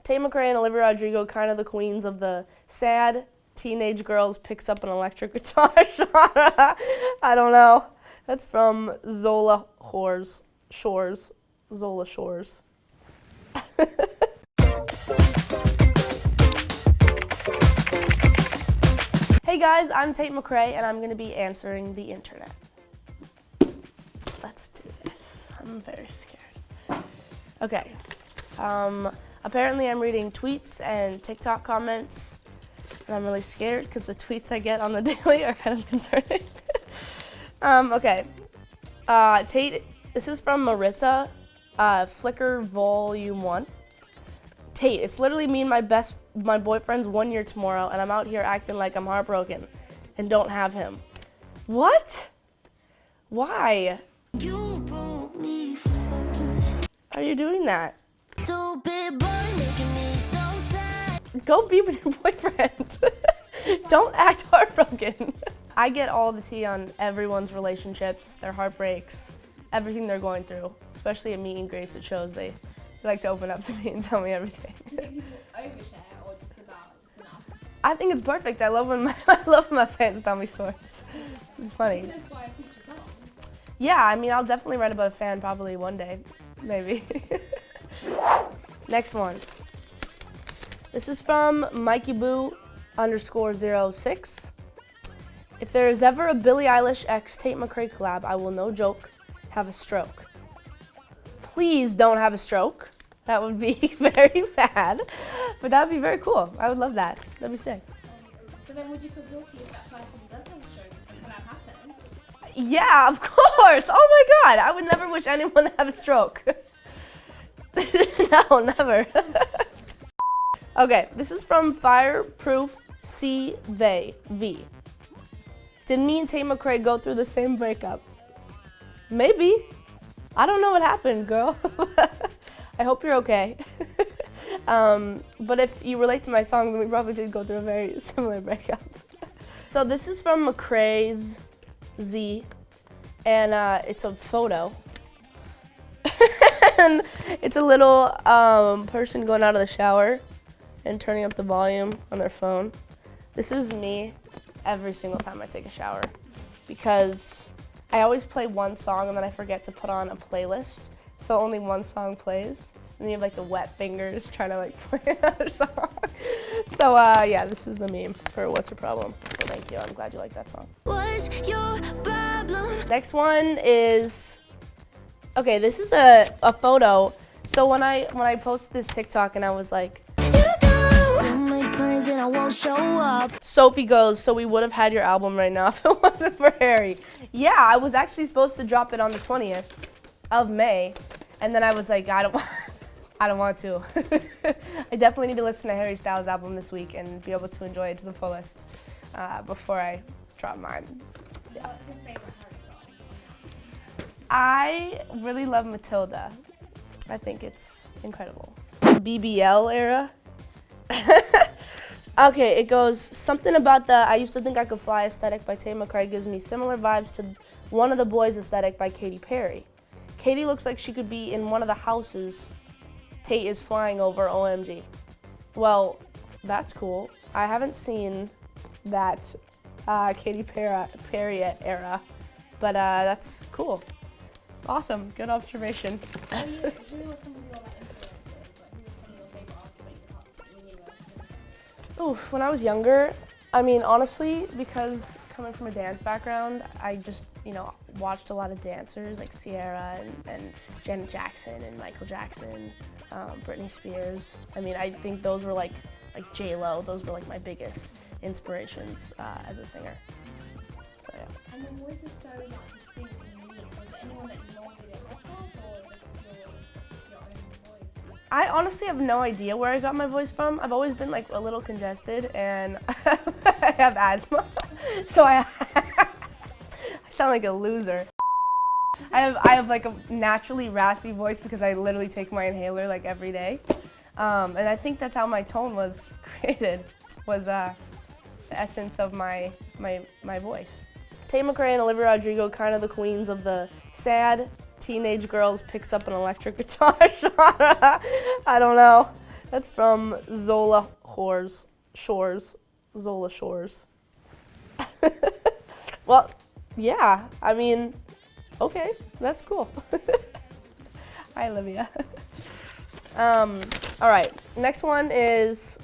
Tate McRae and Olivia Rodrigo, kind of the queens of the sad teenage girls picks up an electric guitar genre. I don't know. That's from Zola Shores. Zola Shores. Hey guys, I'm Tate McRae and I'm going to be answering the internet. Let's do this. I'm very scared. Okay. Apparently I'm reading tweets and TikTok comments and I'm really scared because the tweets I get on the daily are kind of concerning. Okay. Tate, this is from Marissa, Flickr Volume 1. Tate, it's literally me and my boyfriend's 1 year tomorrow, and I'm out here acting like I'm heartbroken and don't have him. What? Why? You broke me. Are you doing that? Stupid boy making me so sad. Go be with your boyfriend. Don't act heartbroken. I get all the tea on everyone's relationships, their heartbreaks, everything they're going through, especially at meet and greets at shows. They like to open up to me and tell me everything. Do you think people overshare or just enough? I think it's perfect. I love when my fans tell me stories. It's funny. You can inspire future songs. Yeah, I mean, I'll definitely write about a fan probably one day, maybe. Next one. This is from MikeyBoo_06. If there is ever a Billie Eilish x Tate McRae collab, I will, no joke, have a stroke. Please don't have a stroke. That would be very bad, but that would be very cool. I would love that. That'd be sick. But then would you feel guilty if that person does have a stroke and collab happens? Yeah, of course. Oh my God, I would never wish anyone to have a stroke. No, never. Okay, this is from Fireproof CV. Did me and Tate McRae go through the same breakup? Maybe. I don't know what happened, girl. I hope you're okay. But if you relate to my songs, then we probably did go through a very similar breakup. So this is from McRae's Z, and it's a photo. And it's a little person going out of the shower and turning up the volume on their phone. This is me every single time I take a shower because I always play one song and then I forget to put on a playlist, so only one song plays. And then you have like the wet fingers trying to like play another song. So yeah, this is the meme for What's Your Problem. So thank you, I'm glad you like that song. What's your problem? Next one is, okay, this is a photo. So when I posted this TikTok and I was like, Make plans and I won't show up. Sophie goes, so we would have had your album right now if it wasn't for Harry. Yeah, I was actually supposed to drop it on the 20th of May, and then I was like, I don't want to. I definitely need to listen to Harry Styles' album this week and be able to enjoy it to the fullest before I drop mine. Yeah. What's your favorite Harry song? I really love Matilda. I think it's incredible. BBL era. Okay, it goes, something about the I Used to Think I Could Fly aesthetic by Tate McRae gives me similar vibes to One of the Boys aesthetic by Katy Perry. Katy looks like she could be in one of the houses Tate is flying over, OMG. Well, that's cool. I haven't seen that Katy Perry era, but that's cool. Awesome, good observation. Who were some of your influences? Like, who were some of your favorite artists that you were Oof, when I was younger, I mean, honestly, because coming from a dance background, I just, watched a lot of dancers like Ciara and Janet Jackson and Michael Jackson, Britney Spears. I mean, I think those were like J-Lo, those were like my biggest inspirations as a singer. So yeah. And the voice is so distinct and unique. Was there anyone that you normally didn't rock off, or is it just your own voice? I honestly have no idea where I got my voice from. I've always been like a little congested and I have asthma, so I sound like a loser. I have like a naturally raspy voice because I literally take my inhaler like every day, and I think that's how my tone was created, was the essence of my voice. Tate McRae and Olivia Rodrigo, kind of the queens of the sad teenage girls picks up an electric guitar genre. I don't know. That's from Zola Shores. Zola Shores. Well, yeah, I mean, okay, that's cool. Hi, Olivia. All right, next one is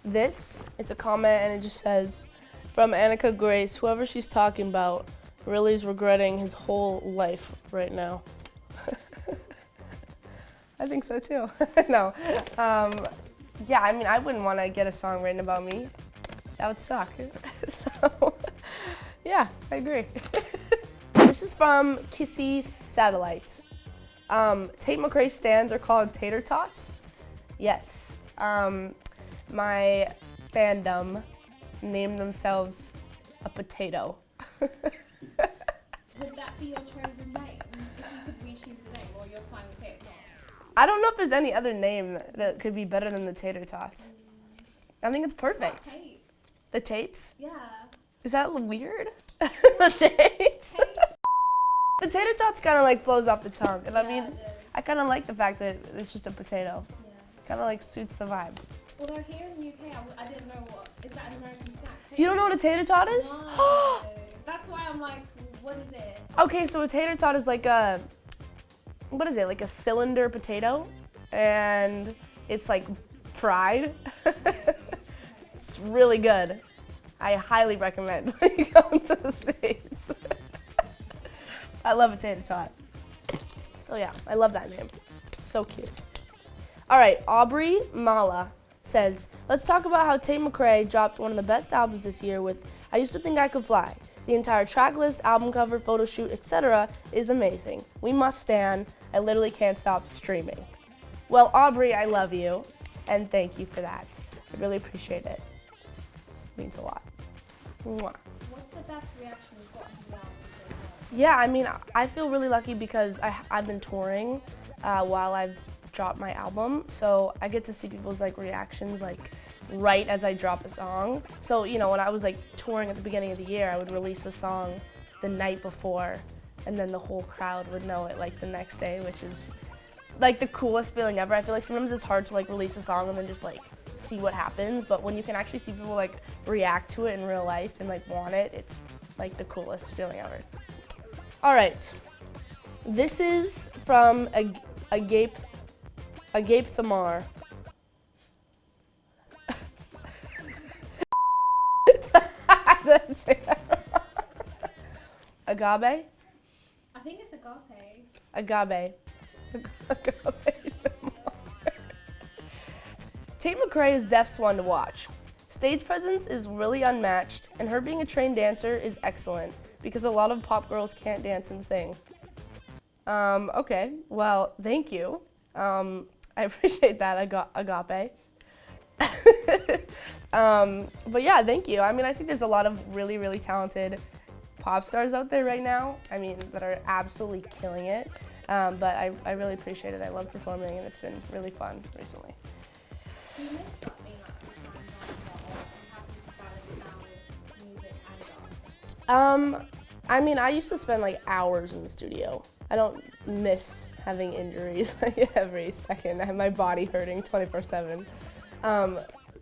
this. It's a comment and it just says, from Annika Grace, whoever she's talking about really is regretting his whole life right now. I think so too. No. Yeah, I mean, I wouldn't want to get a song written about me. That would suck. So, yeah, I agree. This is from Kissy Satellite. Tate McRae stands are called tater tots. Yes. My fandom named themselves a potato. Would that be your chosen name? If you could re-choose the name, or you're fine with it? I don't know if there's any other name that could be better than the tater tots. I think it's perfect. Tate. The Tates? Yeah. Is that weird? The Tates? The tater tots kind of like flows off the tongue. And I mean, it is. I kind of like the fact that it's just a potato. Yeah. Kind of like suits the vibe. Although here in the UK, I didn't know is that an American snack? You don't know what a tater tot is? No. That's why I'm like, what is it? Okay, so a tater tot is like a, what is it? Like a cylinder potato, and it's like fried. It's really good. I highly recommend when you come to the States. I love a tater tot. So yeah, I love that name. It's so cute. All right, Aubrey Mala says, let's talk about how Tate McRae dropped one of the best albums this year with I Used to Think I Could Fly. The entire track list, album cover, photo shoot, etc. is amazing. We must stand. I literally can't stop streaming. Well, Aubrey, I love you, and thank you for that. I really appreciate it. It means a lot. Mwah. What's the best reaction you've gotten to the album so far? Yeah, I mean, I feel really lucky because I've been touring while I've dropped my album, so I get to see people's like reactions like right as I drop a song. So, you know, when I was like touring at the beginning of the year, I would release a song the night before, and then the whole crowd would know it like the next day, which is like the coolest feeling ever. I feel like sometimes it's hard to like release a song and then just like see what happens, but when you can actually see people like react to it in real life and like want it, it's like the coolest feeling ever. All right, this is from Agape Thamar. Agape? I think it's agape. Agape. Tate McRae is Def's one to watch. Stage presence is really unmatched, and her being a trained dancer is excellent because a lot of pop girls can't dance and sing. Okay, well, thank you. I appreciate that, Agape. But yeah, thank you. I mean, I think there's a lot of really, really talented pop stars out there right now. I mean, that are absolutely killing it. But I really appreciate it. I love performing, and it's been really fun recently. Do you miss that being like full-time dancer, or are you happy to balance now with music and dance? I mean, I used to spend like hours in the studio. I don't miss having injuries like every second. I have my body hurting 24/7.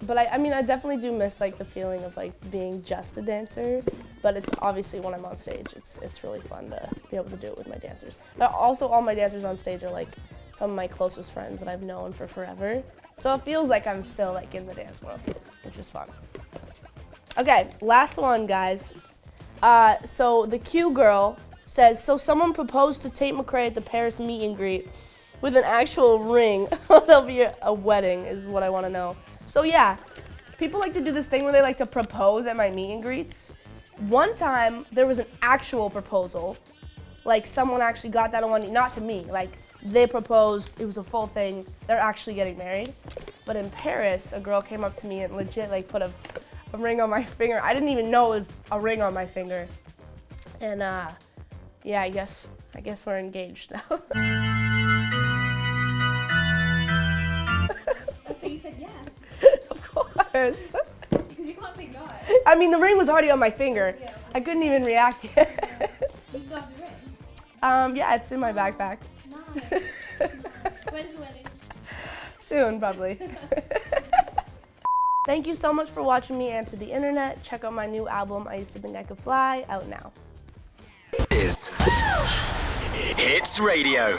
But I mean, I definitely do miss like the feeling of like being just a dancer. But it's obviously when I'm on stage, it's really fun to be able to do it with my dancers. But also, all my dancers on stage are like some of my closest friends that I've known for forever. So it feels like I'm still like in the dance world, which is fun. Okay, last one, guys. So the Q girl says, so someone proposed to Tate McRae at the Paris meet and greet with an actual ring. There'll be a wedding is what I want to know. So yeah, people like to do this thing where they like to propose at my meet and greets. One time there was an actual proposal, like someone actually got that on one knee, not to me, like they proposed, it was a full thing, they're actually getting married. But in Paris, a girl came up to me and legit like put a ring on my finger. I didn't even know it was a ring on my finger. And yeah, I guess we're engaged now. So you said yes, Of course. because you can't say no. I mean, the ring was already on my finger. Yeah. I couldn't even react yet. Do you still have the ring? Yeah, it's in my backpack. Nice. When's the wedding? Soon, probably. Thank you so much for watching me answer the internet. Check out my new album, I Used to Think I Could Fly, out now. Is Hits Radio.